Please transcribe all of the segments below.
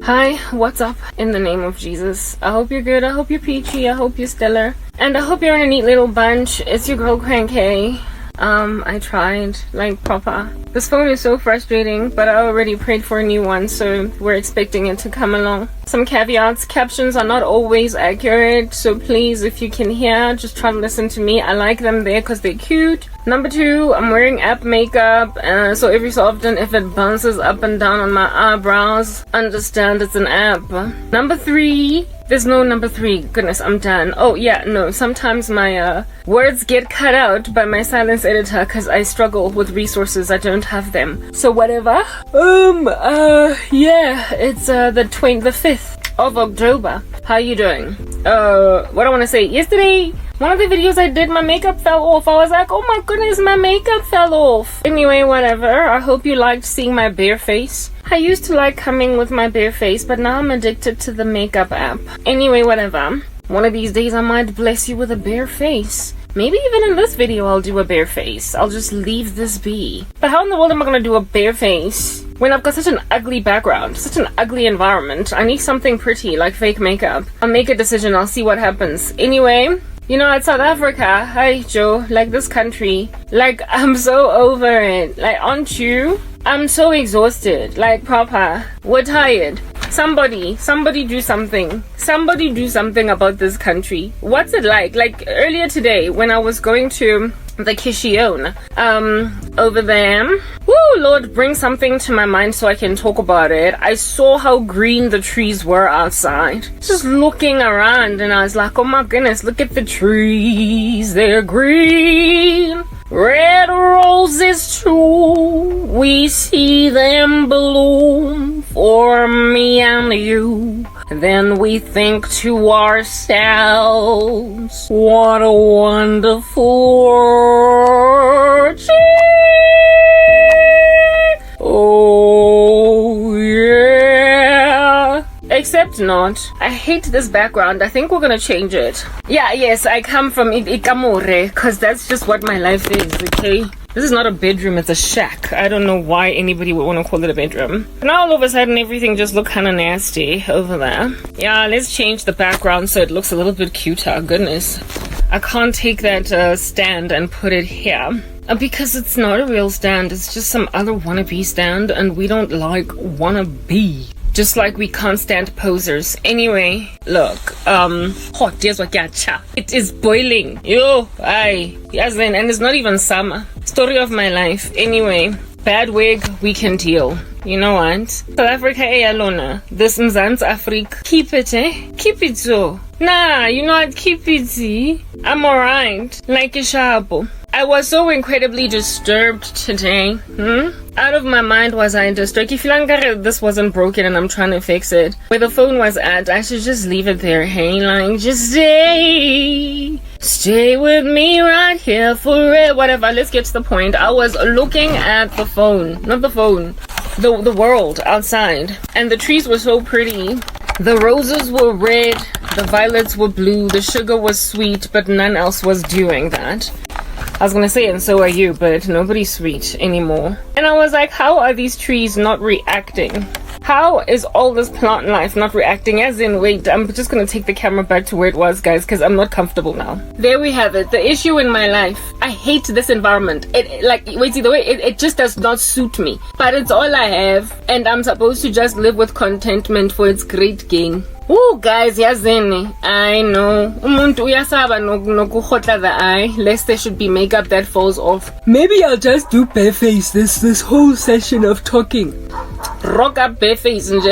Hi, what's up in the name of Jesus? I hope you're good, I hope you're peachy, I hope you're stellar, and I hope you're in a neat little bunch. It's your girl Cranky. I tried, like, proper. This phone is so frustrating, but I already prayed for a new one, so we're expecting it to come along. Some caveats: captions are not always accurate, so please, if you can hear, just try to listen to me. I like them there because they're cute. Number 2, I'm wearing app makeup, so every so often if it bounces up and down on my eyebrows, understand it's an app. Number 3, there's no number 3. Goodness, I'm done. Oh yeah, no, sometimes my words get cut out by my silence editor because I struggle with resources. I don't have them. So whatever. Yeah, it's the 5th of October. How you doing? What I want to say, yesterday, one of the videos I did, my makeup fell off. I was like, oh my goodness, my makeup fell off. Anyway, whatever. I hope you liked seeing my bare face. I used to like coming with my bare face, but now I'm addicted to the makeup app. Anyway, whatever. One of these days I might bless you with a bare face. Maybe even in this video I'll do a bare face. I'll just leave this be. But how in the world am I gonna do a bare face when I've got such an ugly background, such an ugly environment? I need something pretty, like fake makeup. I'll make a decision, I'll see what happens. Anyway, you know, at South Africa, hi Joe, like this country, like I'm so over it. Like, aren't you? I'm so exhausted, like proper. We're tired. Somebody do something. Somebody do something about this country. What's it like? Like earlier today when I was going to the Kishion, over there. Woo, Lord, bring something to my mind so I can talk about it. I saw how green the trees were outside. Just looking around and I was like, oh my goodness, look at the trees. They're green. Red roses too, we see them bloom for me and you. Then we think to ourselves, what a wonderful world. Oh yeah. Except not. I hate this background. I think we're gonna change it. Yeah, yes, I come from Ikamore, because that's just what my life is, okay? This is not a bedroom, it's a shack. I don't know why anybody would want to call it a bedroom. Now all of a sudden everything just look kind of nasty over there. Yeah, let's change the background so it looks a little bit cuter. Goodness. I can't take that stand and put it here. Because it's not a real stand, it's just some other wannabe stand, and we don't like wannabe. Just like we can't stand posers. Anyway, look, hot, here's what gacha. It is boiling. Yo, aye. Yes, and it's not even summer. Story of my life. Anyway, bad wig, we can deal. You know what? South Africa, alona. This Mzansi Africa. Keep it, eh? Keep it so. Nah, you know what? Keep it, eh? I'm alright. Like a shabu. I was so incredibly disturbed today. Out of my mind was I disturbed. If this wasn't broken and I'm trying to fix it, where the phone was at, I should just leave it there. Hey, like, just stay with me right here forever. Whatever, let's get to the point. I was looking at the phone, not the phone, the world outside, and the trees were so pretty. The roses were red, the violets were blue, the sugar was sweet, but none else was doing that. I was gonna say, and so are you, but nobody's sweet anymore. And I was like, how are these trees not reacting? How is all this plant life not reacting? As in, wait, I'm just gonna take the camera back to where it was, guys, because I'm not comfortable now. There we have it, the issue in my life. I hate this environment. It just does not suit me. But it's all I have, and I'm supposed to just live with contentment for its great gain. Oh, guys, yazini. I know. Umuntu uyasaba nokukhotla the eye, lest there should be makeup that falls off. Maybe I'll just do bare face this whole session of talking. Rock up bare face and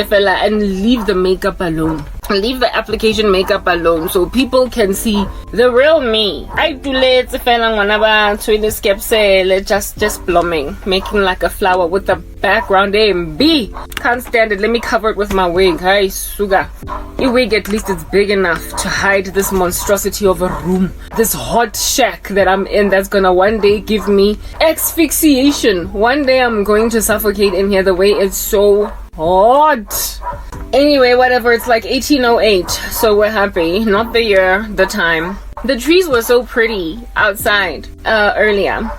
leave the makeup alone. Leave the application makeup alone so people can see the real me. I do let the fella whenever just blooming, making like a flower with the background A and B. Can't stand it. Let me cover it with my wig. Hi, sugar. Your wig, at least it's big enough to hide this monstrosity of a room, this hot shack that I'm in that's gonna one day give me asphyxiation. One day I'm going to suffocate in here, the way it's so hot. Anyway, whatever, it's like 1808, so we're happy. Not the year, the time. The trees were so pretty outside earlier.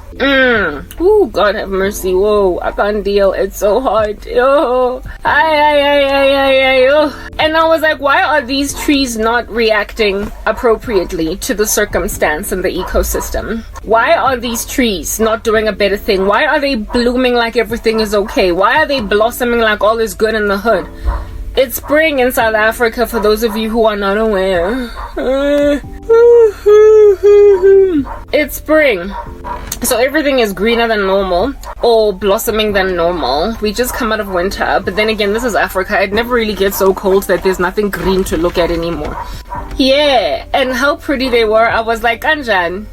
Ooh, God have mercy. Whoa, I can't deal. It's so hot. Oh, oh. And I was like, why are these trees not reacting appropriately to the circumstance and the ecosystem? Why are these trees not doing a better thing? Why are they blooming like everything is okay? Why are they blossoming like all is good in the hood? It's spring in South Africa, for those of you who are not aware. It's spring. So everything is greener than normal, or blossoming than normal. We just come out of winter, but then again, this is Africa. It never really gets so cold that there's nothing green to look at anymore. Yeah, and how pretty they were. I was like, Kanjan,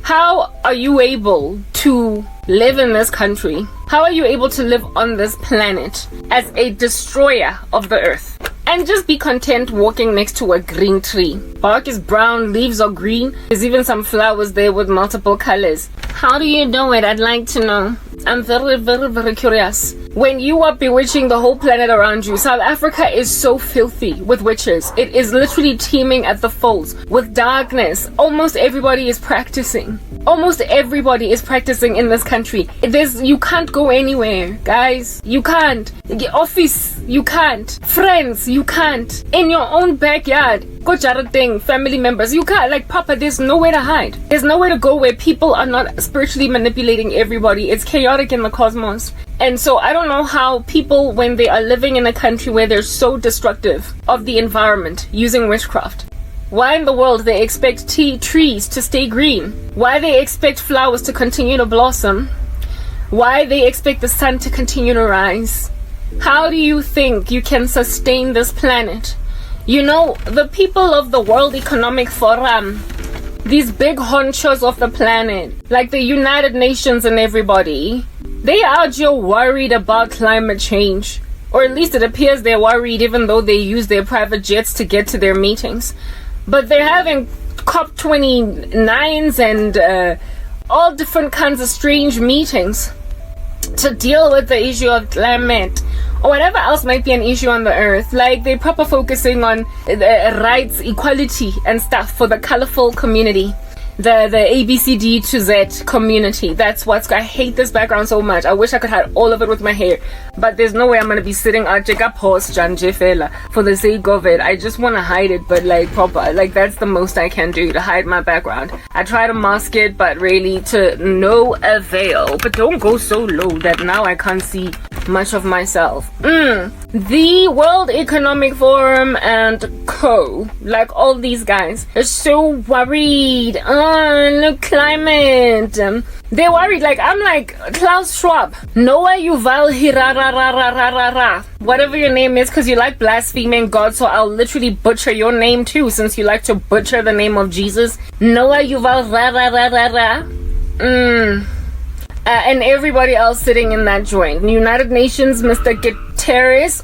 how are you able to live in this country? How are you able to live on this planet as a destroyer of the earth? And just be content walking next to a green tree. Bark is brown, leaves are green. There's even some flowers there with multiple colors. How do you do it? I'd like to know. I'm very, very, very curious. When you are bewitching the whole planet around you, South Africa is so filthy with witches. It is literally teeming at the folds with darkness. Almost everybody is practicing. Almost everybody is practicing in this country. You can't go anywhere, guys. You can't. Office, you can't. Friends, you can't. In your own backyard, go thing, family members, you can't. Like, Papa, there's nowhere to hide. There's nowhere to go where people are not spiritually manipulating everybody. It's chaotic in the cosmos. And so I don't know how people, when they are living in a country where they're so destructive of the environment using witchcraft, why in the world they expect trees to stay green? Why they expect flowers to continue to blossom? Why they expect the sun to continue to rise? How do you think you can sustain this planet? You know, the people of the World Economic Forum, these big honchos of the planet, like the United Nations and everybody, they are just worried about climate change. Or at least it appears they're worried, even though they use their private jets to get to their meetings. But they're having COP29s and all different kinds of strange meetings to deal with the issue of climate or whatever else might be an issue on the earth. Like, they're proper focusing on rights, equality and stuff for the colorful community, the ABCD to Z community. That's what's, I hate this background so much. I wish I could hide all of it with my hair, but there's no way I'm gonna be sitting at Jacob Post Janje Fela for the sake of it. I just want to hide it, but like proper, like that's the most I can do to hide my background. I try to mask it, but really to no avail. But don't go so low that now I can't see much of myself. The World Economic Forum and co, like all these guys, are so worried on the climate. They're worried. Like, I'm like Klaus Schwab, Noah Yuval Hirarararararara, whatever your name is, because you like blaspheming God, so I'll literally butcher your name too, since you like to butcher the name of Jesus. Noah Yuval Rarararara. And everybody else sitting in that joint. United Nations, Mr. Guterres.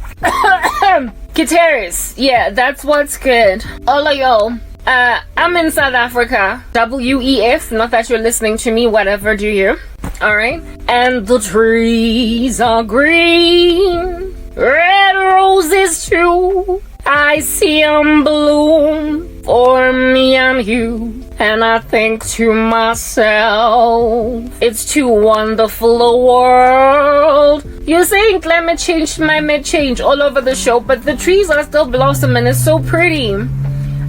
Guterres. Yeah, that's what's good. All of y'all. I'm in South Africa. WEF. Not that you're listening to me. Whatever, do you? Alright. And the trees are green. Red roses too. I see 'em bloom for me and you. And I think to myself, it's too wonderful a world. You're saying climate change all over the show, but the trees are still blossoming. It's so pretty.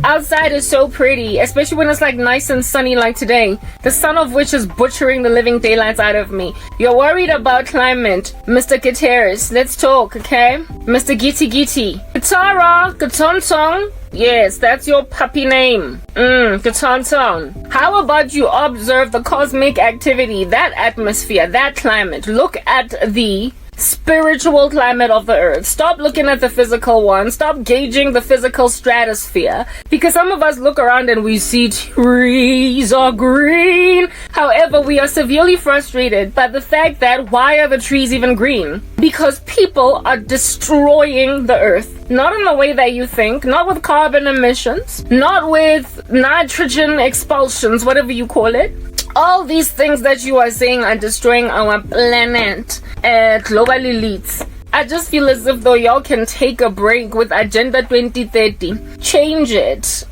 Outside is so pretty, especially when it's like nice and sunny like today. The sun of which is butchering the living daylights out of me. You're worried about climate, Mr. Guterres. Let's talk, okay? Mr. Gitty Gitty. Katara, Katonsong. Yes, that's your puppy name. Katonsong. How about you observe the cosmic activity, that atmosphere, that climate? Look at the spiritual climate of the earth. Stop looking at the physical one. Stop gauging the physical stratosphere, because some of us look around and we see trees are green. However, we are severely frustrated by the fact that why are the trees even green? Because people are destroying the earth. Not in the way that you think, not with carbon emissions, not with nitrogen expulsions, whatever you call it. All these things that you are saying are destroying our planet, global elites. I just feel as if though y'all can take a break with Agenda 2030. Change it.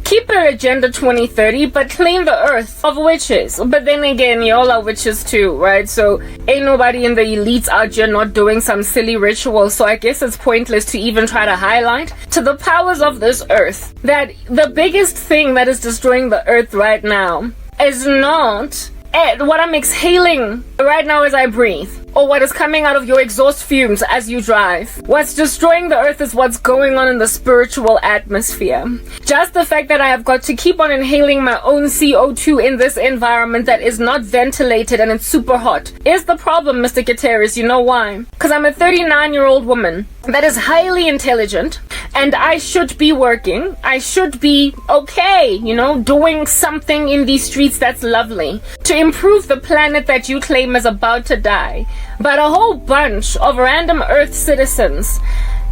Keep your Agenda 2030, but clean the earth of witches. But then again, y'all are witches too, right? So ain't nobody in the elites out here not doing some silly ritual. So I guess it's pointless to even try to highlight to the powers of this earth that the biggest thing that is destroying the earth right now is not what I'm exhaling right now as I breathe, or what is coming out of your exhaust fumes as you drive. What's destroying the earth is what's going on in the spiritual atmosphere. Just the fact that I have got to keep on inhaling my own CO2 in this environment that is not ventilated and it's super hot is the problem, Mr. Gutierrez. You know why? Because I'm a 39-year-old woman that is highly intelligent, and I should be working. I should be okay, doing something in these streets that's lovely to improve the planet that you claim is about to die. But a whole bunch of random Earth citizens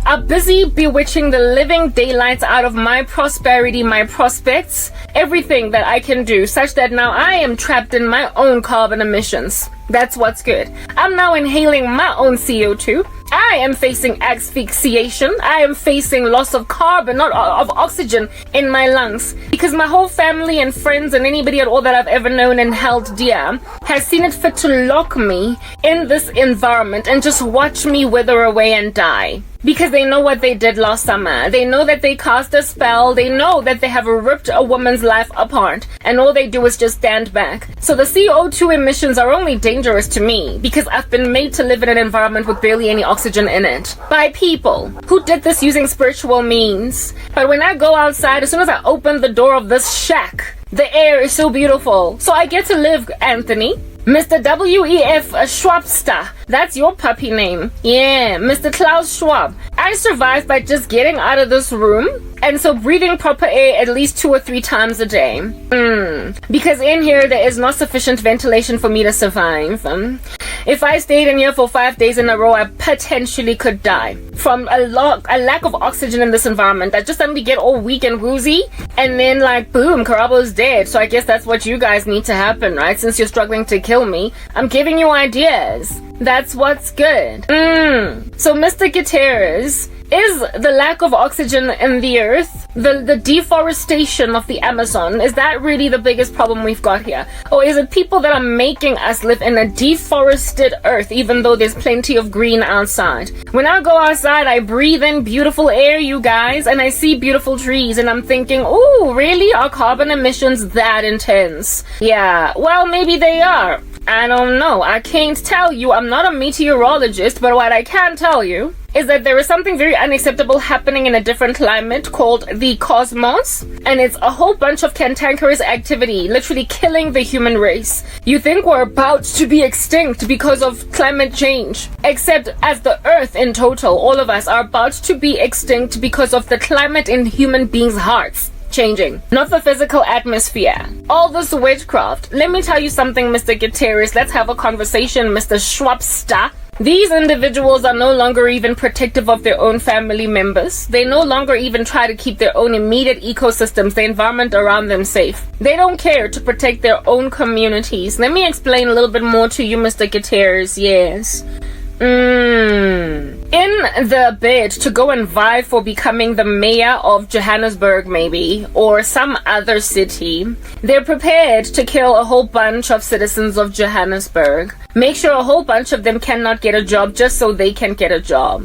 are busy bewitching the living daylights out of my prosperity, my prospects, everything that I can do, such that now I am trapped in my own carbon emissions. That's what's good. I'm now inhaling my own CO2. I am facing asphyxiation. I am facing loss of carbon, not of oxygen in my lungs, because my whole family and friends and anybody at all that I've ever known and held dear has seen it fit to lock me in this environment and just watch me wither away and die. Because they know what they did last summer. They know that they cast a spell. They know that they have ripped a woman's life apart. And all they do is just stand back. So the CO2 emissions are only dangerous to me because I've been made to live in an environment with barely any oxygen in it. By people who did this using spiritual means. But when I go outside, as soon as I open the door of this shack, the air is so beautiful. So I get to live, Anthony. Mr. W.E.F. Schwabster. That's your puppy name. Yeah, Mr. Klaus Schwab. I survived by just getting out of this room, and so breathing proper air at least 2 or 3 times a day. Because in here there is not sufficient ventilation for me to survive. If I stayed in here for 5 days in a row, I potentially could die from a lack of oxygen in this environment. I just suddenly get all weak and woozy, and then boom, Karabo's dead. So I guess that's what you guys need to happen, right? Since you're struggling to kill me, I'm giving you ideas. That's what's good. So Mr. Gutierrez, is the lack of oxygen in the earth, the deforestation of the Amazon, is that really the biggest problem we've got here? Or is it people that are making us live in a deforested earth even though there's plenty of green outside? When I go outside, I breathe in beautiful air, you guys, and I see beautiful trees, and I'm thinking, ooh, really? Are carbon emissions that intense? Yeah, well, maybe they are. I don't know. I can't tell you. I'm not a meteorologist, but what I can tell you is that there is something very unacceptable happening in a different climate called the cosmos, and it's a whole bunch of cantankerous activity, literally killing the human race. You think we're about to be extinct because of climate change, except as the earth in total, all of us are about to be extinct because of the climate in human beings' hearts changing, not the physical atmosphere. All this witchcraft. Let me tell you something, Mr. Gutierrez. Let's have a conversation, Mr. Schwabster. These individuals are no longer even protective of their own family members. They no longer even try to keep their own immediate ecosystems, the environment around them safe. They don't care to protect their own communities. Let me explain a little bit more to you, Mr. Gutierrez. Yes. In the bid to go and vie for becoming the mayor of Johannesburg, maybe, or some other city, they're prepared to kill a whole bunch of citizens of Johannesburg. Make sure a whole bunch of them cannot get a job just so they can get a job.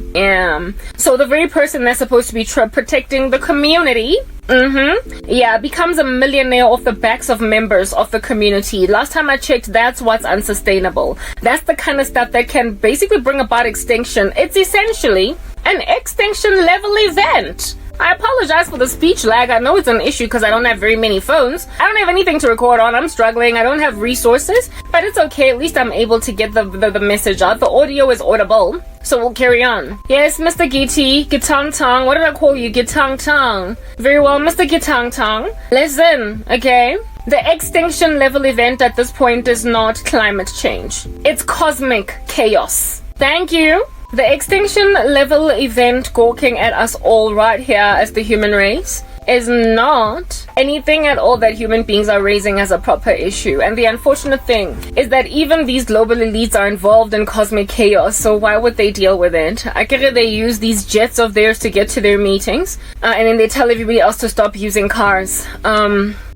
So the very person that's supposed to be protecting the community, becomes a millionaire off the backs of members of the community. Last time I checked, that's what's unsustainable. That's the kind of stuff that can basically bring about extinction. It's essentially an extinction level event. I apologize for the speech lag. I know it's an issue because I don't have very many phones. I don't have anything to record on. I'm struggling. I don't have resources, but it's okay. At least I'm able to get the message out. The audio is audible, so we'll carry on. Yes, Mr. Gitty, Gitang Tong. What did I call you? Gitang Tong. Very well, Mr. Gitang Tong. Listen, okay? The extinction level event at this point is not climate change. It's cosmic chaos. Thank you. The extinction level event gawking at us all right here as the human race is not anything at all that human beings are raising as a proper issue. And the unfortunate thing is that even these global elites are involved in cosmic chaos, so why would they deal with it? I get they use these jets of theirs to get to their meetings, and then they tell everybody else to stop using cars.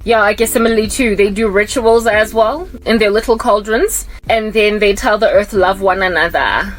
Yeah, I guess similarly too, they do rituals as well in their little cauldrons, and then they tell the earth love one another,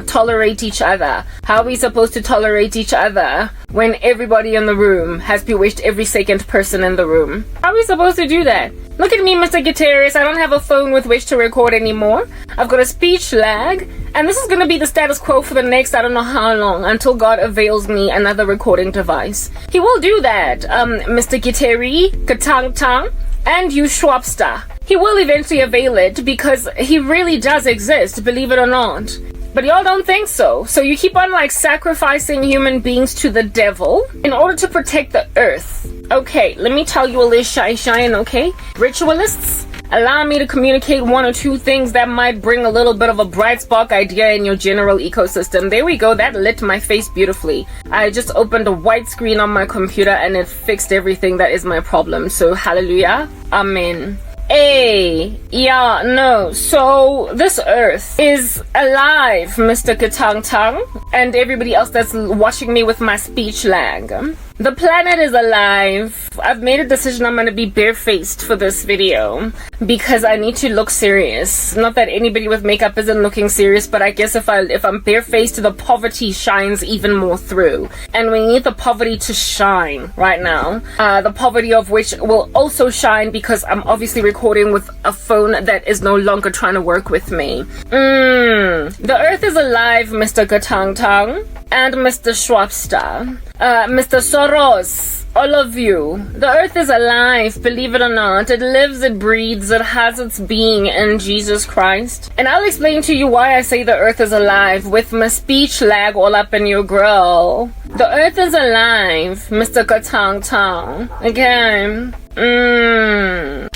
tolerate each other. How are we supposed to tolerate each other when everybody in the room has bewitched every second person in the room? How are we supposed to do that? Look at me, Mr. Guterres. I don't have a phone with which to record anymore. I've got a speech lag, and this is going to be the status quo for the next I don't know how long, until God avails me another recording device. He will do that, Mr. Guterres, Katang Tang, and you Schwabster. He will eventually avail it because he really does exist, believe it or not. But y'all don't think so. So you keep on like sacrificing human beings to the devil in order to protect the earth. Okay, let me tell you a little shine, okay? Ritualists, allow me to communicate one or two things that might bring a little bit of a bright spark idea in your general ecosystem. There we go, that lit my face beautifully. I just opened a white screen on my computer and it fixed everything that is my problem. So hallelujah, amen. Hey, yeah, no, so this earth is alive, Mr. Katang Tang, and everybody else that's watching me with my speech lag. The planet is alive. I've made a decision I'm going to be barefaced for this video because I need to look serious. Not that anybody with makeup isn't looking serious, but I guess if I'm barefaced, the poverty shines even more through. And we need the poverty to shine right now. The poverty of which will also shine because I'm obviously recording with a phone that is no longer trying to work with me. The earth is alive, Mr. Katang Tang and Mr. Schwabster. Mr. Soros, all of you. The earth is alive, believe it or not. It lives, it breathes, it has its being in Jesus Christ. And I'll explain to you why I say the earth is alive with my speech lag all up in your grill. The earth is alive, Mr. Katang Tang. Okay.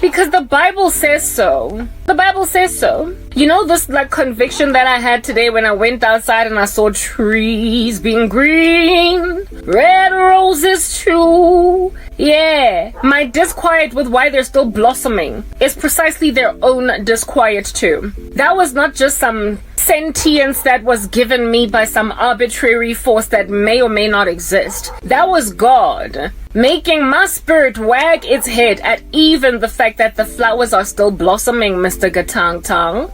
Because the Bible says so. The Bible says so. You know this like conviction that I had today when I went outside and I saw trees being green, red roses too. Yeah, my disquiet with why they're still blossoming is precisely their own disquiet too. That was not just some sentience that was given me by some arbitrary force that may or may not exist. That was God making my spirit wag its head at even the fact that the flowers are still blossoming, Mr. Gatang Tang.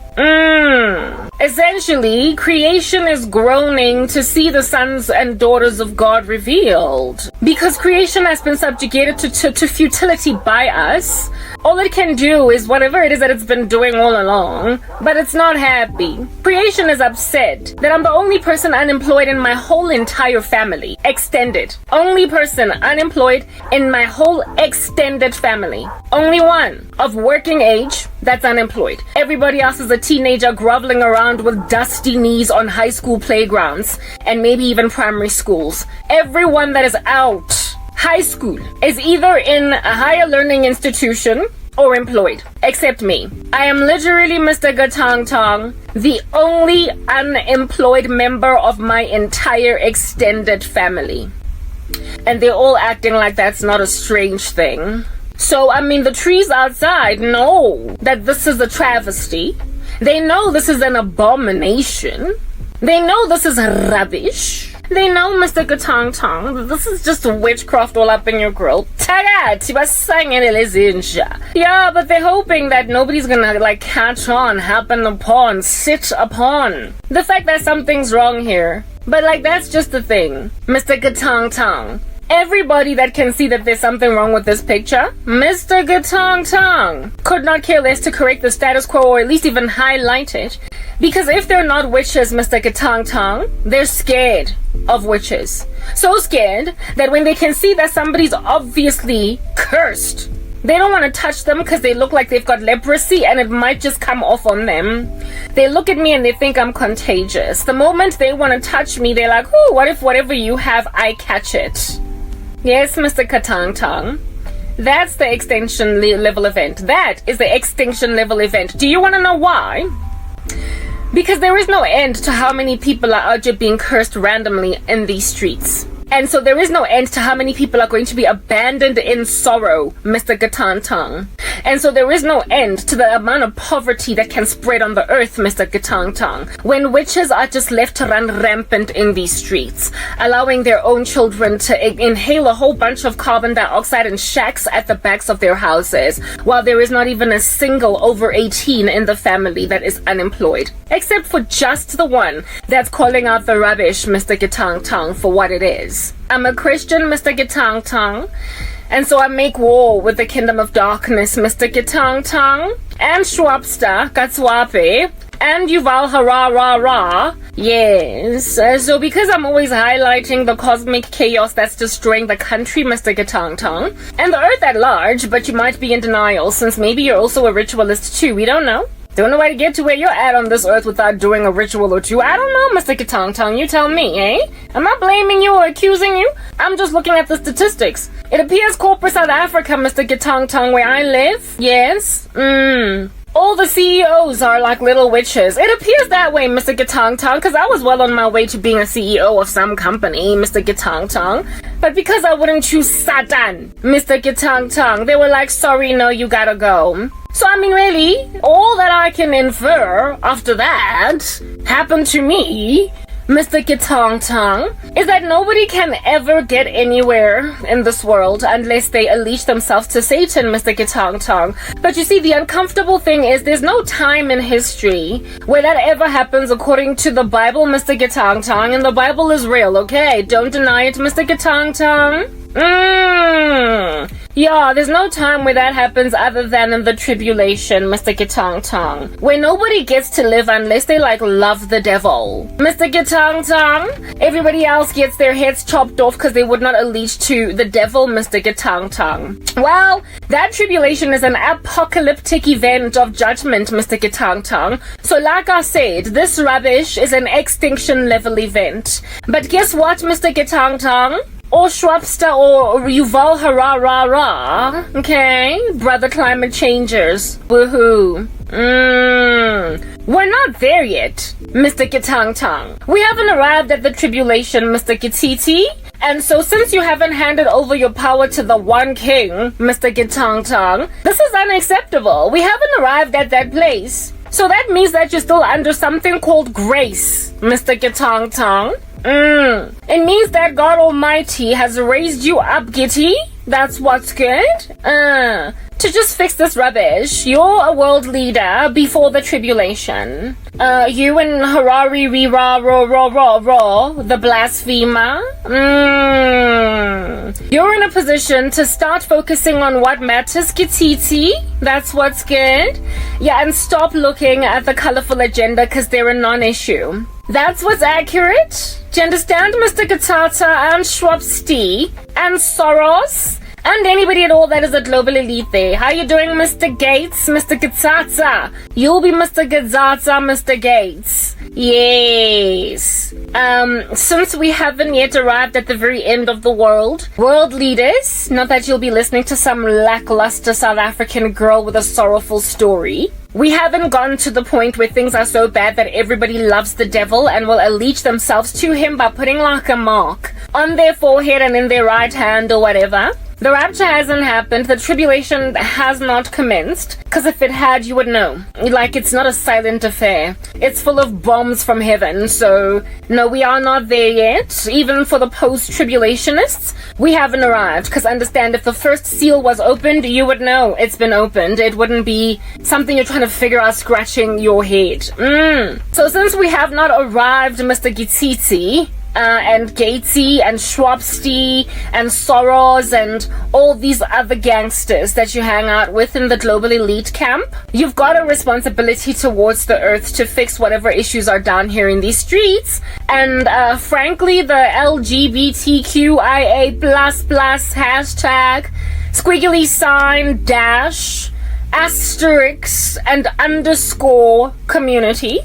Essentially, creation is groaning to see the sons and daughters of God revealed. Because creation has been subjugated to futility by us. All it can do is whatever it is that it's been doing all along, but it's not happy. Creation is upset that I'm the only person unemployed in my whole entire family. Extended. Only person unemployed in my whole extended family. Only one of working age that's unemployed. Everybody else is a teenager groveling around with dusty knees on high school playgrounds and maybe even primary schools. Everyone that is out high school is either in a higher learning institution or employed, except me. I am literally Mr. Gatang Tong, the only unemployed member of my entire extended family. And they're all acting like that's not a strange thing. So, I mean, the trees outside know that this is a travesty. They know this is an abomination. They know this is rubbish. They know, Mr. Gatang Tong, this is just witchcraft all up in your grill. Yeah, but they're hoping that nobody's gonna, like, catch on, happen upon, sit upon the fact that something's wrong here. But, like, that's just the thing, Mr. Gatang Tong. Everybody that can see that there's something wrong with this picture, Mr. Gatang Tong, could not care less to correct the status quo or at least even highlight it. Because if they're not witches, Mr. Gatang Tong, they're scared of witches. So scared that when they can see that somebody's obviously cursed, they don't want to touch them because they look like they've got leprosy and it might just come off on them. They look at me and they think I'm contagious. The moment they want to touch me, they're like, oh, what if whatever you have, I catch it? Yes, Mr. Katang Tong. That's the extinction level event. That is the extinction level event. Do you want to know why? Because there is no end to how many people are out here being cursed randomly in these streets. And so there is no end to how many people are going to be abandoned in sorrow, Mr. Gatantang. And so there is no end to the amount of poverty that can spread on the earth, Mr. Gatantang, when witches are just left to run rampant in these streets, allowing their own children to inhale a whole bunch of carbon dioxide in shacks at the backs of their houses, while there is not even a single over 18 in the family that is unemployed, except for just the one that's calling out the rubbish, Mr. Gatantang, for what it is. I'm a Christian, Mr. Gatantang, and so I make war with the kingdom of darkness, Mr. Gatantang, and Schwabster, Gatswape, and Yuval Hararara. Yes, so because I'm always highlighting the cosmic chaos that's destroying the country, Mr. Gatantang, and the earth at large, but you might be in denial since maybe you're also a ritualist too, we don't know. Don't know how to get to where you're at on this earth without doing a ritual or two. I don't know, Mr. Gatantang, you tell me, eh? I'm not blaming you or accusing you. I'm just looking at the statistics. It appears corporate South Africa, Mr. Gatantang, where I live, yes, all the CEOs are like little witches. It appears that way, Mr. Gatantang, because I was well on my way to being a CEO of some company, Mr. Gatantang. But because I wouldn't choose Satan, Mr. Gatantang, they were like, sorry, no, you gotta go. So, I mean, really, all that I can infer after that happened to me, Mr. Gatantang, is that nobody can ever get anywhere in this world unless they unleash themselves to Satan, Mr. Gatantang. But you see, the uncomfortable thing is there's no time in history where that ever happens according to the Bible, Mr. Gatantang, and the Bible is real, okay? Don't deny it, Mr. Gatantang. Yeah, there's no time where that happens other than in the tribulation, Mr. Gatantang, where nobody gets to live unless they love the devil. Mr. Gatantang, everybody else gets their heads chopped off because they would not allegiance to the devil, Mr. Gatantang. Well, that tribulation is an apocalyptic event of judgment, Mr. Gatantang. So like I said, this rubbish is an extinction level event. But guess what, Mr. Gatantang? Or Schwabster or Yuval Hararara, okay? Brother climate changers, woohoo. We're not there yet, Mr. Gatantang. We haven't arrived at the tribulation, Mr. Gititi. And so since you haven't handed over your power to the one king, Mr. Gatantang, this is unacceptable. We haven't arrived at that place. So that means that you're still under something called grace, Mr. Gatantang. It means that God Almighty has raised you up, Gitty. That's what's good. To just fix this rubbish. You're a world leader before the tribulation. You and Harari the blasphemer. You're in a position to start focusing on what matters, Kititi. That's what's good. Yeah, and stop looking at the colorful agenda because they're a non-issue. That's what's accurate. Do you understand, Mr. Gatata and Schwabsti and Soros and anybody at all that is a global elite there? How you doing, Mr. Gates, Mr. Gatata? You'll be Mr. Gatata, Mr. Gates. Yes. Since we haven't yet arrived at the very end of the world leaders, not that you'll be listening to some lackluster South African girl with a sorrowful story. We haven't gotten to the point where things are so bad that everybody loves the devil and will allegiance themselves to him by putting a mark on their forehead and in their right hand or whatever. The rapture hasn't happened. The tribulation has not commenced. Because if it had, you would know. It's not a silent affair. It's full of bombs from heaven. So, no, we are not there yet. Even for the post-tribulationists, we haven't arrived. Because understand, if the first seal was opened, you would know it's been opened. It wouldn't be something you're trying to figure out scratching your head. So since we have not arrived, Mr. Gitsitsi, and Gatesy and Schwabsti and Soros and all these other gangsters that you hang out with in the global elite camp, you've got a responsibility towards the earth to fix whatever issues are down here in these streets. And frankly, the LGBTQIA++ hashtag squiggly sign dash asterisk and underscore community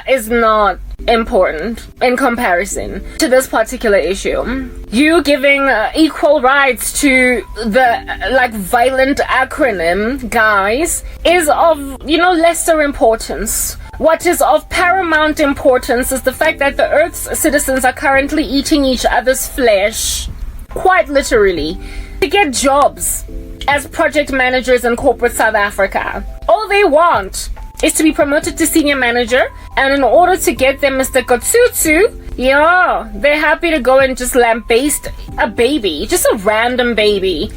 is not important in comparison to this particular issue. You giving equal rights to the violent acronym, guys, is of, lesser importance. What is of paramount importance is the fact that the Earth's citizens are currently eating each other's flesh, quite literally, to get jobs as project managers in corporate South Africa. All they want is to be promoted to senior manager, and in order to get them Mr. Kotsutsu, they're happy to go and just lambaste a baby, just a random baby,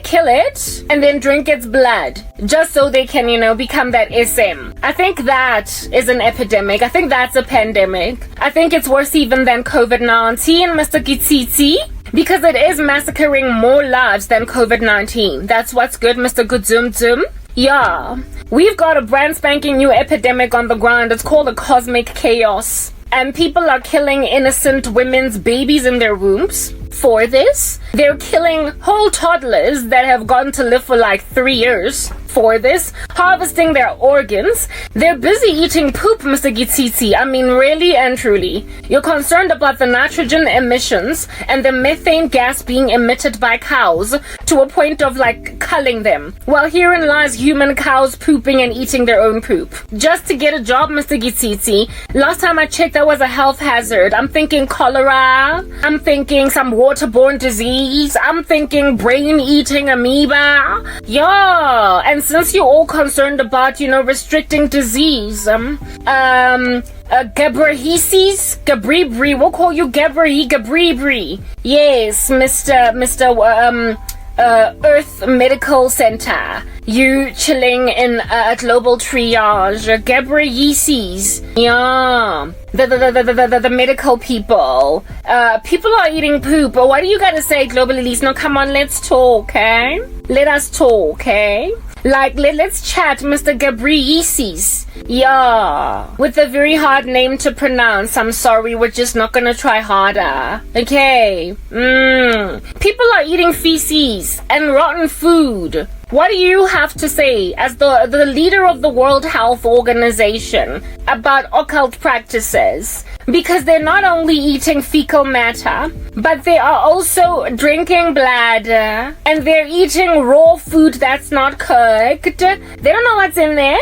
kill it, and then drink its blood, just so they can, become that SM. I think that is an epidemic. I think that's a pandemic. I think it's worse even than COVID-19, Mr. Gitsitsi, because it is massacring more lives than COVID-19. That's what's good, Mr. Gudzumdzum. Yeah, we've got a brand spanking new epidemic on the ground. It's called a cosmic chaos. And people are killing innocent women's babies in their wombs for this. They're killing whole toddlers that have gone to live for 3 years for this, harvesting their organs. They're busy eating poop, Mr. Gitsitsi. I mean, really and truly. You're concerned about the nitrogen emissions and the methane gas being emitted by cows to a point of culling them. Well, herein lies human cows pooping and eating their own poop. Just to get a job, Mr. Gitsitsi. Last time I checked, that was a health hazard. I'm thinking cholera. I'm thinking some waterborne disease. I'm thinking brain-eating amoeba. Yeah, and since you're all concerned about, restricting disease, Gabribri, we'll call you Gabribri. Yes, Mr. Earth Medical Center. You chilling in global triage. Gabrieses. Yeah. The medical people. People are eating poop. But what do you gotta say, Global Elise? No, come on, let's talk, okay? Let us talk, okay? Let's chat, Mr. Gabrieses. Yeah. With a very hard name to pronounce. I'm sorry, we're just not gonna try harder. Okay. People are eating feces and rotten food. What do you have to say as the leader of the World Health Organization about occult practices? Because they're not only eating fecal matter, but they are also drinking blood, and they're eating raw food that's not cooked. They don't know what's in there.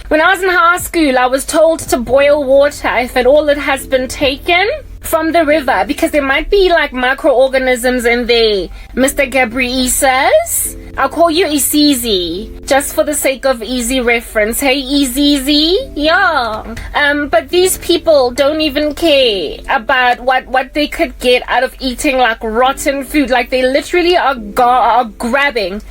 When I was in high school, I was told to boil water if at all it has been taken from the river, because there might be microorganisms in there. Mr. Gabriel says, I'll call you Isizi, just for the sake of easy reference. Hey, Isizi? Yeah. But these people don't even care about what they could get out of eating rotten food. They literally are gunning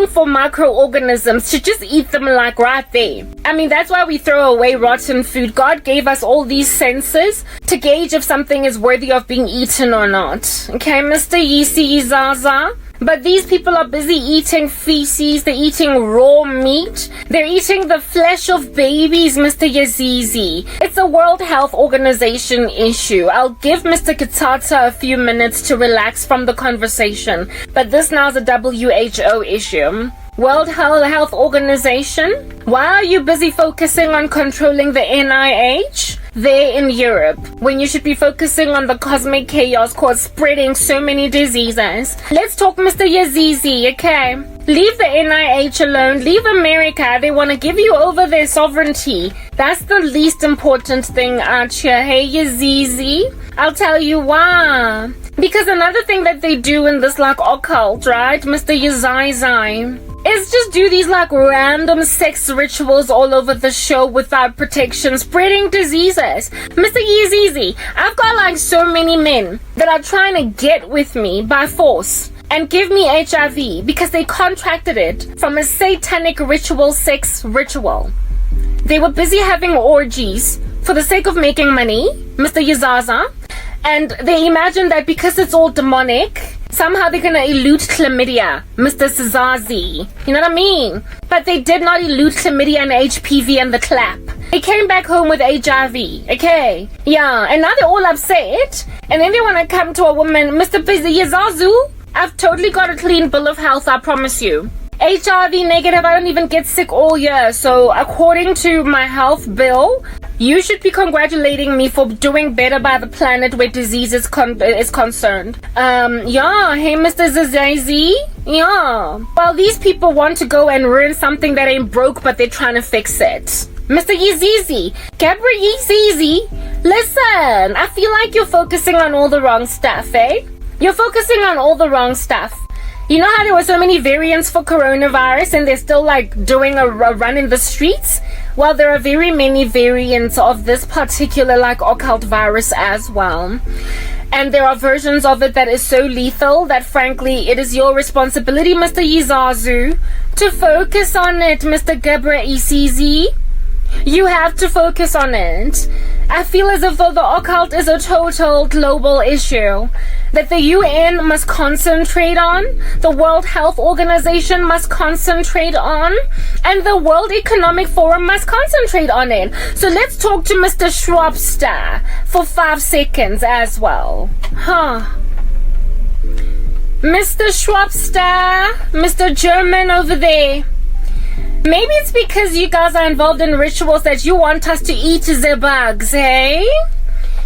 for microorganisms to just eat them right there. I mean, that's why we throw away rotten food. God gave us all these senses to gauge if something is worthy of being eaten or not. Okay, Mr. Yisi Zaza? But these people are busy eating feces, they're eating raw meat, they're eating the flesh of babies, Mr. Yazizi. It's a World Health Organization issue. I'll give Mr. Kitata a few minutes to relax from the conversation, but this now is a WHO issue. World Health Organization? Why are you busy focusing on controlling the NIH? There in Europe, when you should be focusing on the cosmic chaos caused spreading so many diseases. Let's talk, Mr. Yazizi, okay? Leave the NIH alone. Leave America. They want to give you over their sovereignty. That's the least important thing out here. Hey, Yazizi, I'll tell you why. Because another thing that they do in this occult, right, Mr. Yazai, is just do these random sex rituals all over the show without protection, spreading diseases. Mr. Yeezy, I've got so many men that are trying to get with me by force and give me HIV because they contracted it from a satanic sex ritual. They were busy having orgies for the sake of making money, Mr. Yazaza, and they imagine that because it's all demonic, somehow they're gonna elude chlamydia, Mr. Sazazi. You know what I mean? But they did not elude chlamydia and HPV and the clap. They came back home with HIV, okay? Yeah, and now they're all upset, and then they wanna come to a woman, Mr. Yazazu, I've totally got a clean bill of health, I promise you. HIV negative. I don't even get sick all year. So according to my health bill, you should be congratulating me for doing better by the planet where disease is concerned. Yeah, hey Mr. Zazazi. Yeah. Well, these people want to go and ruin something that ain't broke, but they're trying to fix it. Mr. Yeezy, Gabriel Yeezy, listen, I feel like you're focusing on all the wrong stuff, eh? You're focusing on all the wrong stuff. You know how there were so many variants for coronavirus and they're still like doing a run in the streets? Well, there are very many variants of this particular like occult virus as well. And there are versions of it that is so lethal that frankly it is your responsibility, Mr. Yizazu, to focus on it, Mr. Gabriel Isizi. You have to focus on it. I feel as if though the occult is a total global issue that the UN must concentrate on, the World Health Organization must concentrate on, and the World Economic Forum must concentrate on it. So let's talk to Mr. Schwabster for 5 seconds as well. Mr. Schwabster, Mr. German over there. Maybe it's because you guys are involved in rituals that you want us to eat the bugs, hey?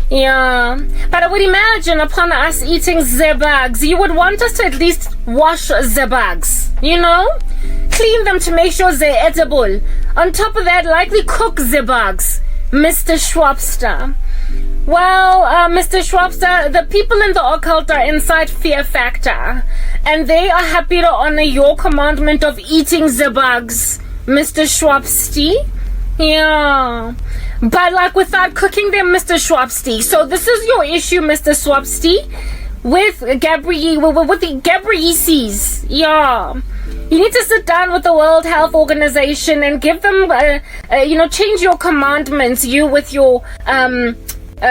Yeah. But I would imagine upon us eating the bugs, you would want us to at least wash the bugs, you know? Clean them to make sure they're edible. On top of that, likely cook the bugs, Mr. Schwabster. Well, Mr. Schwabster, the people in the occult are inside Fear Factor, and they are happy to honor your commandment of eating the bugs, Mr. Schwabsty. Yeah. But like without cooking them, Mr. Schwabsty. So this is your issue, Mr. Schwabsty, with the Gabrielises. Yeah. You need to sit down with the World Health Organization and give them, change your commandments. You with your,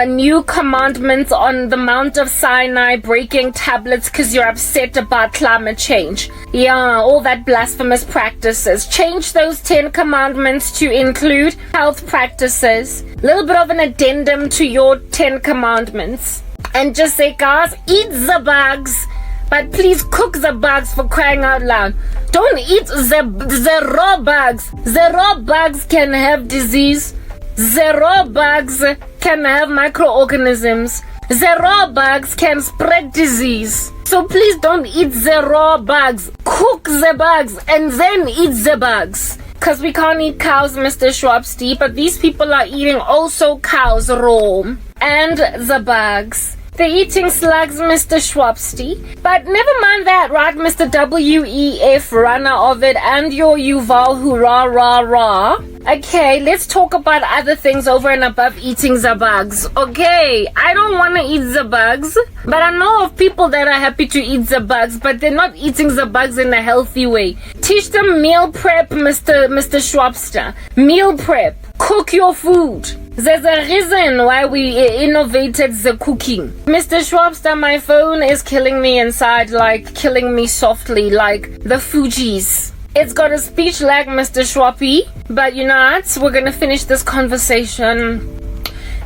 new commandments on the Mount of Sinai breaking tablets because you're upset about climate change. Yeah, all that blasphemous practices. Change those 10 commandments to include health practices. A little bit of an addendum to your 10 commandments. And just say, guys, eat the bugs, but please cook the bugs for crying out loud. Don't eat the raw bugs. The raw bugs can have disease. The raw bugs can have microorganisms. The raw bugs can spread disease. So please don't eat the raw bugs. Cook the bugs and then eat the bugs. Because we can't eat cows, Mr. Schwabsty, but these people are eating also cows raw. And the bugs. They're eating slugs, Mr. Schwabsty. But never mind that, right, Mr. WEF, runner of it, and your Yuval Hurrah Rah Rah. Okay, let's talk about other things over and above eating the bugs. Okay, I don't want to eat the bugs, but I know of people that are happy to eat the bugs, but they're not eating the bugs in a healthy way. Teach them meal prep, Mr. Schwabster. Meal prep. Cook your food. There's a reason why we innovated the cooking. Mr. Schwabster, my phone is killing me inside, like killing me softly, like the Fugees. It's got a speech lag, Mr. Schwappy, but you know what? We're gonna finish this conversation.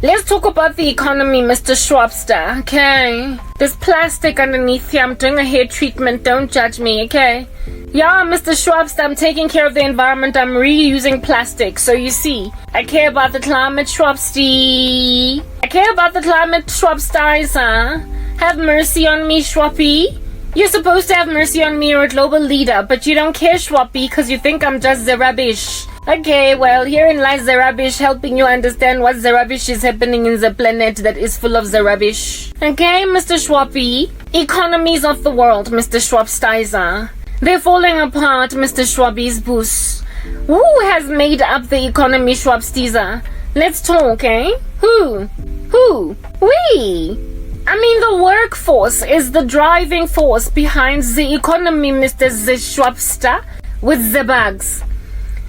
Let's talk about the economy, Mr. Schwabster, okay? There's plastic underneath here. I'm doing a hair treatment. Don't judge me, okay? Yeah, Mr. Schwabster, I'm taking care of the environment. I'm reusing plastic. So you see, I care about the climate, Schwabsty. I care about the climate, Schwabster. Have mercy on me, Schwappy. You're supposed to have mercy on me. You're a global leader, but you don't care, Schwappy, because you think I'm just the rubbish. Okay, well, herein lies the rubbish, helping you understand what the rubbish is happening in the planet that is full of the rubbish. Okay, Mr. Schwappy. Economies of the world, Mr. Schwabsteiser. They're falling apart, Mr. Schwabby's boos. Who has made up the economy, Schwabsteiser? Let's talk, eh? Who? We! I mean, the workforce is the driving force behind the economy, Mr. Schwabster, with the bugs.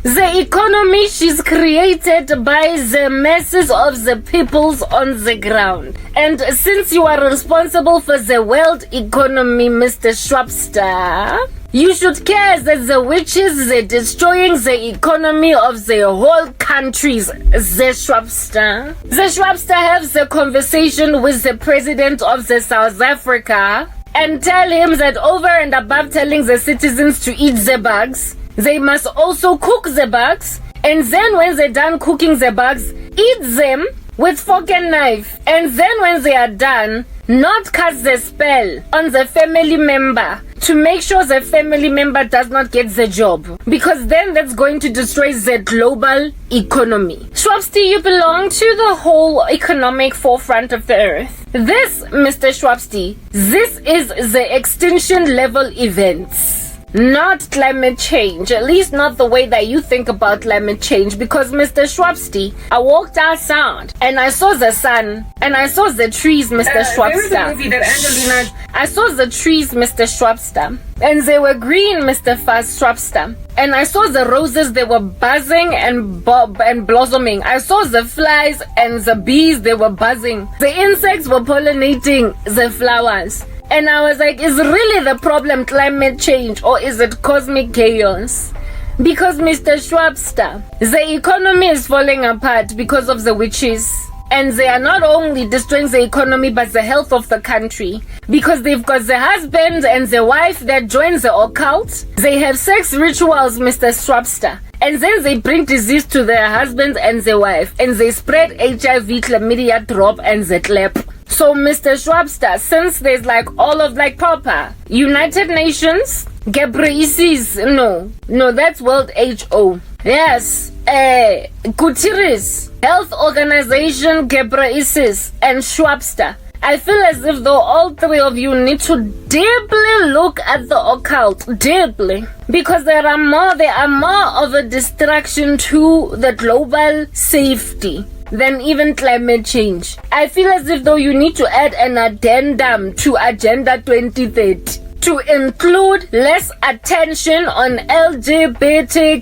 The economy is created by the masses of the peoples on the ground. And since you are responsible for the world economy, Mr. Schwabster, you should care that the witches are destroying the economy of the whole countries, the Schwabster. The Schwabster has the conversation with the president of the South Africa. and tell him that over and above telling the citizens to eat the bugs, they must also cook the bugs, and then when they're done cooking the bugs, eat them with fork and knife. And then when they are done, not cast the spell on the family member to make sure the family member does not get the job, because then that's going to destroy the global economy. Schwabsty, you belong to the whole economic forefront of the earth. This, Mr. Schwabsty, this is the extinction level events. Not climate change, at least not the way that you think about climate change. Because Mr. Schwabsty, I walked outside and I saw the sun and I saw the trees, Mr. Schwabster. I saw the trees, Mr. Schwabster, and they were green, Mr. Schwabster. And I saw the roses, they were buzzing and blossoming. I saw the flies and the bees, they were buzzing. The insects were pollinating the flowers. And I was like, is really the problem climate change, or is it cosmic chaos? Because Mr. Schwabster, the economy is falling apart because of the witches. And they are not only destroying the economy, but the health of the country. Because they've got the husband and the wife that join the occult. They have sex rituals, Mr. Schwabster. And then they bring disease to their husband and their wife. And they spread HIV, chlamydia, drop, and the clap. So, Mr. Schwabster, since there's like all of like proper United Nations, no, that's World HO. Yes, Guterres, Health Organization, Ghebreyesus, and Schwabster. I feel as if though all three of you need to deeply look at the occult, deeply, because they are more of a distraction to the global safety than even climate change. I feel as if though you need to add an addendum to Agenda 2030 to include less attention on LGBTQIA+,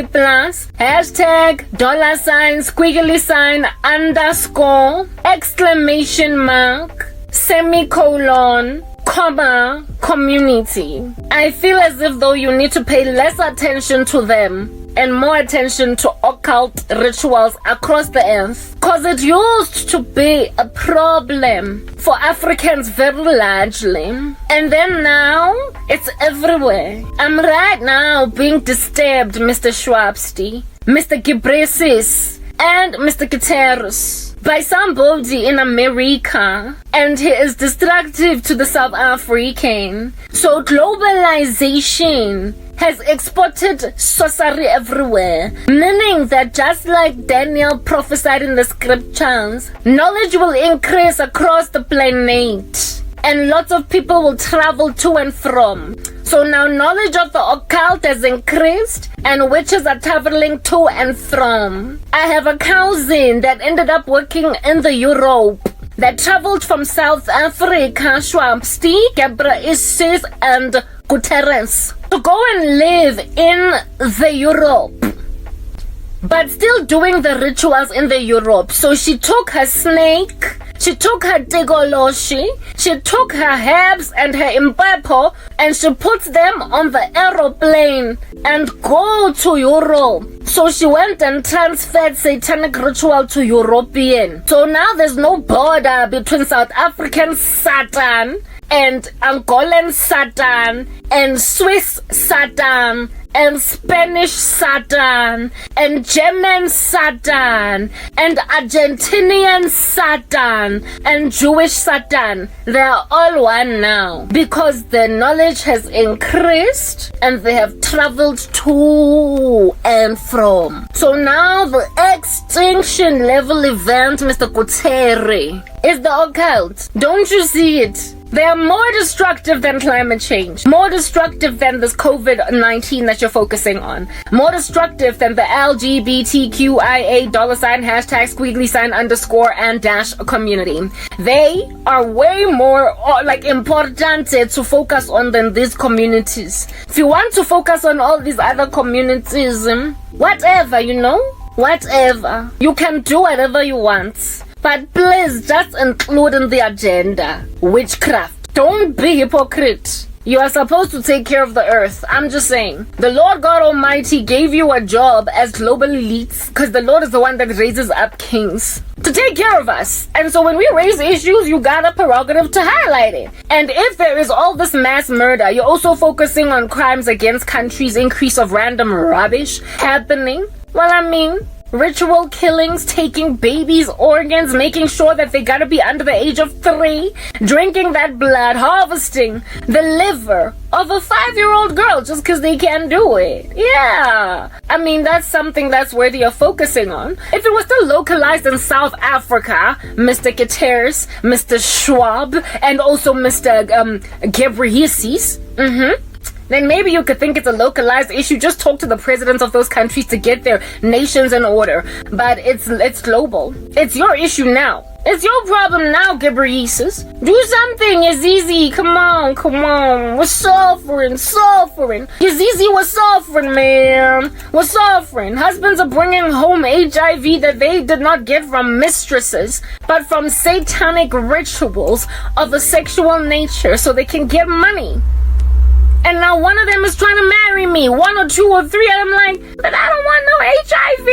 hashtag, $, squiggly sign, underscore, exclamation mark, semicolon, comma, community. I feel as if though you need to pay less attention to them and more attention to occult rituals across the earth, because it used to be a problem for Africans very largely, and then now it's everywhere. I'm right now being disturbed, Mr. Schwabsty, Mr. Ghebreyesus, and Mr. Guterres by somebody in America, and he is destructive to the South African. So globalization has exported sorcery everywhere, meaning that just like Daniel prophesied in the scriptures, knowledge will increase across the planet and lots of people will travel to and from. So now knowledge of the occult has increased and witches are traveling to and from. I have a cousin that ended up working in the Europe, that traveled from South Africa, Schwabsty, Ghebreyesus, and Guterres, to go and live in the Europe, but still doing the rituals in the Europe. So she took her snake, she took her tigoloshi, she took her herbs and her impepo, and she put them on the aeroplane and go to Europe. So she went and transferred satanic ritual to European. So now there's no border between South African Satan and Angolan Satan and Swiss Satan and Spanish Satan and German Satan and Argentinian Satan and Jewish Satan. They are all one now because the knowledge has increased and they have traveled to and from. So now the extinction level event, Mr. Guterres, is the occult. Don't you see it? They are more destructive than climate change, more destructive than this COVID-19 that you're focusing on, more destructive than the LGBTQIA $, hashtag, squiggly sign, underscore, and dash community. They are way more important to focus on than these communities. If you want to focus on all these other communities, whatever, whatever. You can do whatever you want. But please just include in the agenda witchcraft. Don't be hypocrite. You are supposed to take care of the earth. I'm just saying. The Lord God Almighty gave you a job as global elites because the Lord is the one that raises up kings to take care of us. And so when we raise issues, you got a prerogative to highlight it. And if there is all this mass murder, you're also focusing on crimes against countries, increase of random rubbish happening. Well, I mean, ritual killings, taking babies' organs, making sure that they gotta be under the age of 3, drinking that blood, harvesting the liver of a 5-year-old girl just because they can't do it. Yeah. I mean, that's something that's worthy of focusing on. If it was still localized in South Africa, Mr. Gutierrez, Mr. Schwab, and also Mr. Ghebreyesus, then maybe you could think it's a localized issue. Just talk to the presidents of those countries to get their nations in order. But it's global. It's your issue now. It's your problem now, Ghebreyesus. Do something, Yazizi. Come on. We're suffering. Yazizi, we're suffering, man. We're suffering. Husbands are bringing home HIV that they did not get from mistresses, but from satanic rituals of a sexual nature so they can get money. And now one of them is trying to marry me. 1 or 2 or 3. And I'm like, but I don't want no HIV.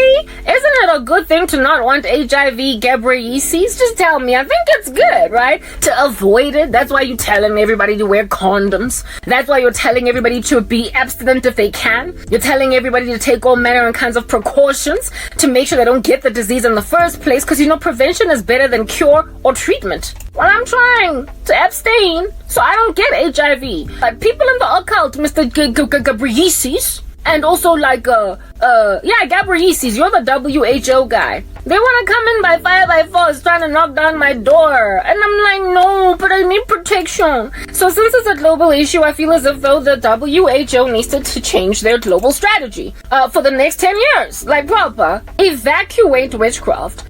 Isn't it a good thing to not want HIV, Ghebreyesus? Just tell me. I think it's good, right? To avoid it. That's why you're telling everybody to wear condoms. That's why you're telling everybody to be abstinent if they can. You're telling everybody to take all manner and kinds of precautions to make sure they don't get the disease in the first place. Because, prevention is better than cure or treatment. Well, I'm trying to abstain so I don't get HIV. But people in the occult, Mr. Ghebreyesus, and also Ghebreyesus, you're the WHO guy. They want to come in by 5 by 4s trying to knock down my door. And I'm like, no, but I need protection. So since it's a global issue, I feel as if though the WHO needs to change their global strategy for the next 10 years. Like proper. Evacuate witchcraft.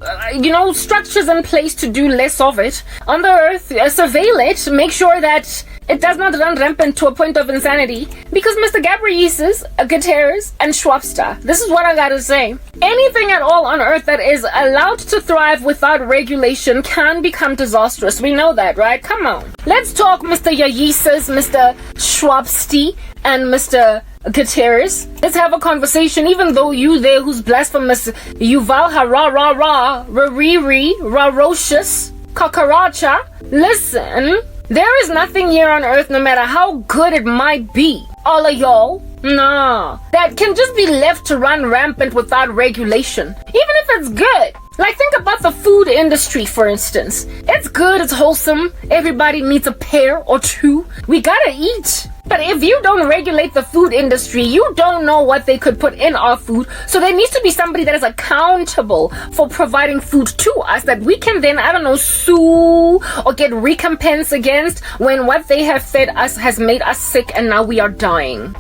Structures in place to do less of it. On the earth, surveil it. Make sure that it does not run rampant to a point of insanity. Because Mr. Ghebreyesus, Gutierrez, and Schwabster, this is what I gotta say. Anything at all on earth that is allowed to thrive without regulation can become disastrous. We know that, right? Come on. Let's talk Mr. Yayesus, Mr. Schwabsti, and Mr. Gutierrez. Let's have a conversation, even though you there who's blasphemous, Yuval Rariri, Rarocious, Kakaracha. Listen, there is nothing here on earth, no matter how good it might be. All of y'all, nah, that can just be left to run rampant without regulation. Even if it's good. Like, think about the food industry, for instance. It's good, it's wholesome. Everybody needs a pair or 2. We gotta eat. But if you don't regulate the food industry, you don't know what they could put in our food. So there needs to be somebody that is accountable for providing food to us that we can then, sue or get recompense against when what they have fed us has made us sick and now we are dying.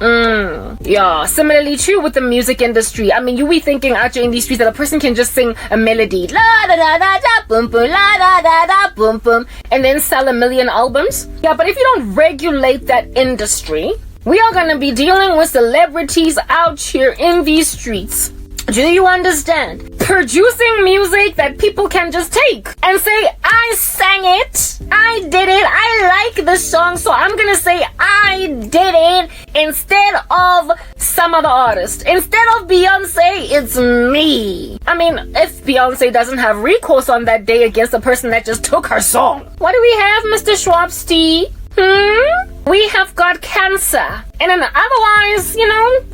Yeah. Similarly, too, with the music industry. You be thinking out here in these streets that a person can just sing a melody, la da da da da boom boom, la da da da boom boom, and then sell 1 million albums. Yeah, but if you don't regulate that industry, we are going to be dealing with celebrities out here in these streets. Do you understand? Producing music that people can just take and say, I sang it, I did it, I like the song, so I'm going to say I did it instead of some other artist. Instead of Beyonce, it's me. If Beyonce doesn't have recourse on that day against the person that just took her song. What do we have, Mr. Schwabsti? We have got cancer in an otherwise,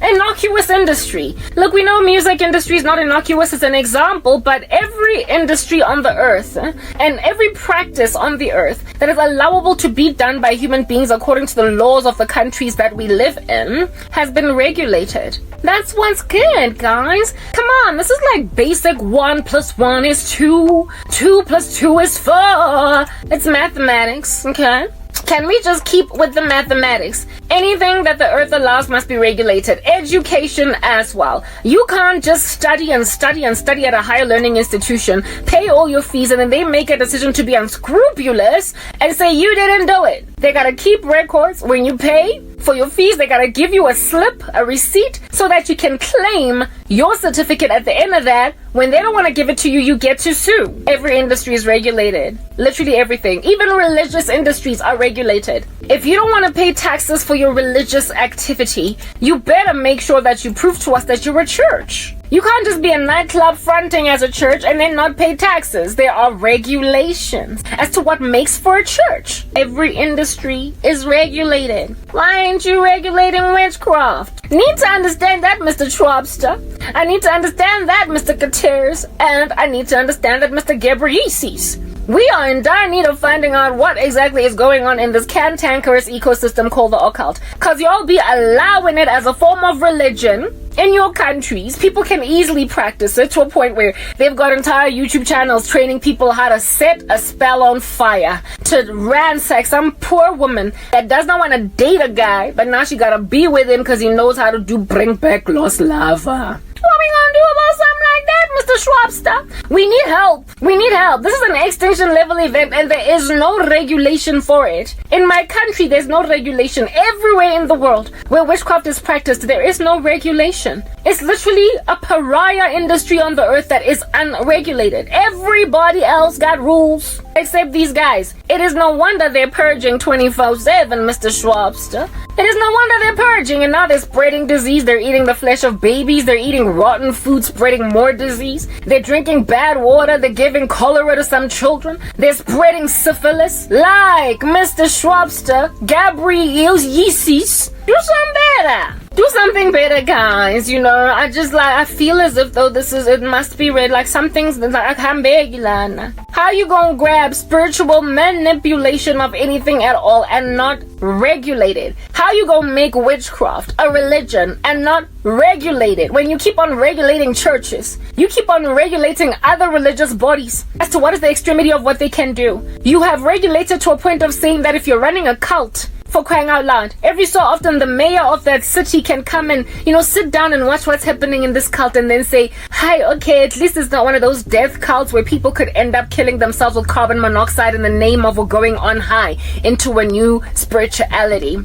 innocuous industry. Look, we know music industry is not innocuous as an example, but every industry on the earth and every practice on the earth that is allowable to be done by human beings according to the laws of the countries that we live in has been regulated. That's what's good, guys. Come on, this is like basic 1 + 1 is 2. 2 + 2 is 4. It's mathematics, okay? Can we just keep with the mathematics? Anything that the earth allows must be regulated. Education as well. You can't just study and study and study at a higher learning institution, pay all your fees, and then they make a decision to be unscrupulous and say you didn't do it. They gotta keep records when you pay For your fees, they gotta give you a slip, a receipt, so that you can claim your certificate at the end of that. When they don't want to give it to you, you get to sue. Every industry is regulated. Literally everything. Even religious industries are regulated. If you don't want to pay taxes for your religious activity, you better make sure that you prove to us that you're a church. You can't just be a nightclub fronting as a church and then not pay taxes. There are regulations as to what makes for a church. Every industry is regulated. Why ain't you regulating witchcraft? Need to understand that, Mr. Schwabster. I need to understand that, Mr. Gutierrez. And I need to understand that, Mr. Gabriesis. We are in dire need of finding out what exactly is going on in this cantankerous ecosystem called the occult. Cause y'all be allowing it as a form of religion in your countries. People can easily practice it to a point where they've got entire YouTube channels training people how to set a spell on fire, to ransack some poor woman that does not want to date a guy, but now she gotta be with him because he knows how to bring back lost lava. What we gonna do about something like that, Mr. Schwabster? We need help. We need help. This is an extinction level event and there is no regulation for it. In my country, there's no regulation. Everywhere in the world where witchcraft is practiced, there is no regulation. It's literally a pariah industry on the earth that is unregulated. Everybody else got rules except these guys. It is no wonder they're purging 24/7, Mr. Schwabster. It is no wonder they're purging and now they're spreading disease. They're eating the flesh of babies. They're eating rotten food, spreading more disease. They're drinking bad water. They're giving cholera to some children. They're spreading syphilis. Like Mr. Schwabster, Gabriel Yeesis. Do something better. Do something better, guys. You know, I feel as if though it must be read like some things that I can't beg you, Lana. How you gonna grab spiritual manipulation of anything at all and not regulate it? How you gonna make witchcraft a religion and not regulate it? When you keep on regulating churches, you keep on regulating other religious bodies as to what is the extremity of what they can do. You have regulated to a point of saying that if you're running a cult, for crying out loud, every so often the mayor of that city can come and, sit down and watch what's happening in this cult and then say, hi, okay, at least it's not one of those death cults where people could end up killing themselves with carbon monoxide in the name of going on high into a new spirituality.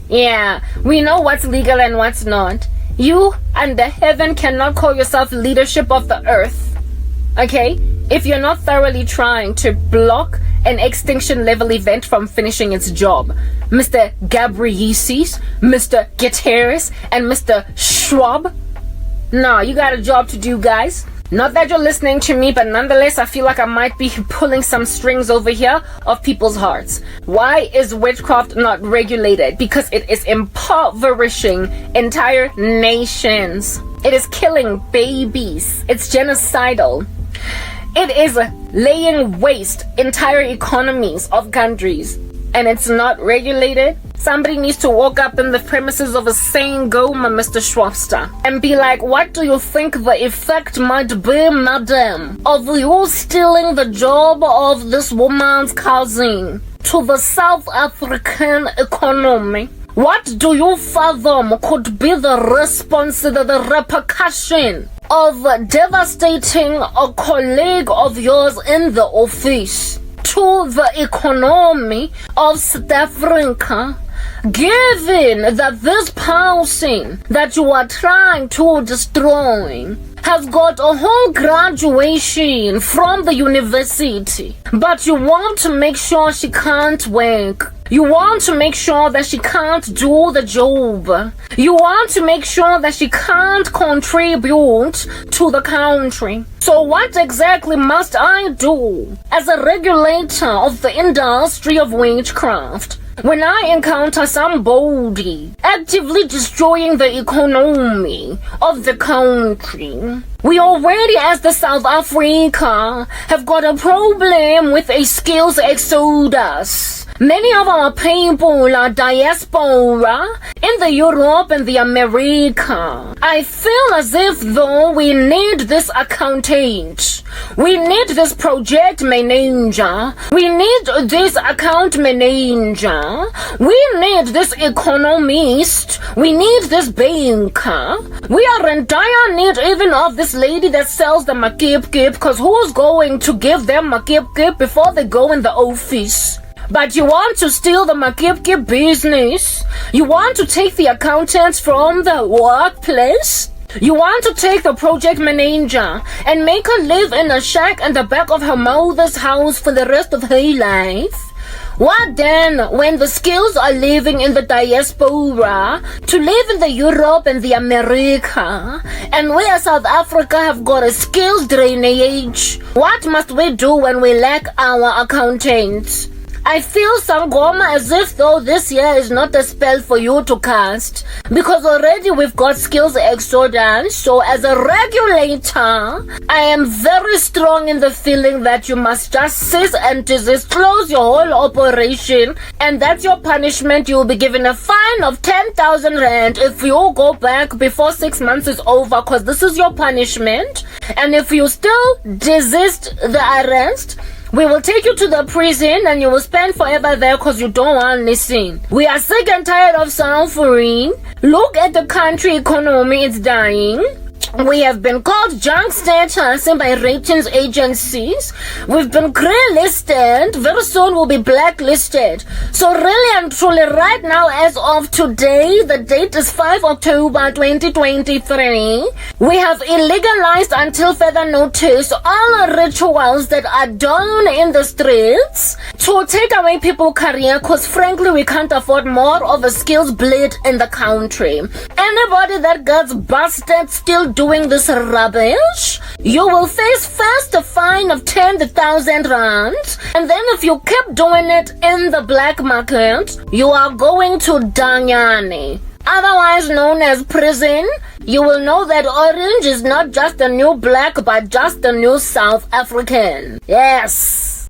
Yeah, we know what's legal and what's not. You under heaven cannot call yourself leadership of the earth, okay? If you're not thoroughly trying to block an extinction level event from finishing its job. Mr. Gabriesis, Mr. Gutierrez, and Mr. Schwab. Nah, you got a job to do, guys. Not that you're listening to me, but nonetheless, I feel like I might be pulling some strings over here of people's hearts. Why is witchcraft not regulated? Because it is impoverishing entire nations. It is killing babies. It's genocidal. It is laying waste entire economies of countries, and it's not regulated. Somebody needs to walk up in the premises of a Sayin Goma, Mr. Schwabster, and be like, what do you think the effect might be, madam, of you stealing the job of this woman's cousin to the South African economy? What do you fathom could be the response, the repercussion of devastating a colleague of yours in the office to the economy of South Africa, given that this person that you are trying to destroy has got a whole graduation from the university, but you want to make sure she can't work. You want to make sure that she can't do the job. You want to make sure that she can't contribute to the country. So what exactly must I do as a regulator of the industry of witchcraft when I encounter somebody actively destroying the economy of the country? We already, as the South Africa, have got a problem with a skills exodus. Many of our people are diaspora in the Europe and the America. I feel as if though we need this accountant. We need this project manager. We need this account manager. We need this economist. We need this banker. We are in dire need even of this lady that sells the makip, because who's going to give them makip before they go in the office? But you want to steal the Makipki business. You want to take the accountants from the workplace. You want to take the project manager and make her live in a shack in the back of her mother's house for the rest of her life. What then when the skills are living in the diaspora to live in the Europe and the America, and we as South Africa have got a skills drainage? What must we do when we lack our accountants? I feel Sangoma as if though this year is not a spell for you to cast, because already we've got skills exodus. So as a regulator, I am very strong in the feeling that you must just cease and desist, close your whole operation, and that's your punishment. You will be given a fine of 10,000 rand if you go back before 6 months is over, because this is your punishment. And if you still desist the arrest, we will take you to the prison and you will spend forever there because you don't want to listen. We are sick and tired of suffering. Look at the country economy, it's dying. We have been called junk status by ratings agencies. We've been grey-listed. Very soon we'll be blacklisted. So really and truly right now, as of today, the date is 5 October 2023. We have illegalized until further notice all the rituals that are done in the streets to take away people's career, because frankly we can't afford more of a skills bleed in the country. Anybody that gets busted still doing this rubbish, you will face first a fine of 10,000 rand, and then if you keep doing it in the black market, you are going to Danyani, otherwise known as prison. You will know that orange is not just a new black, but just a new South African. Yes.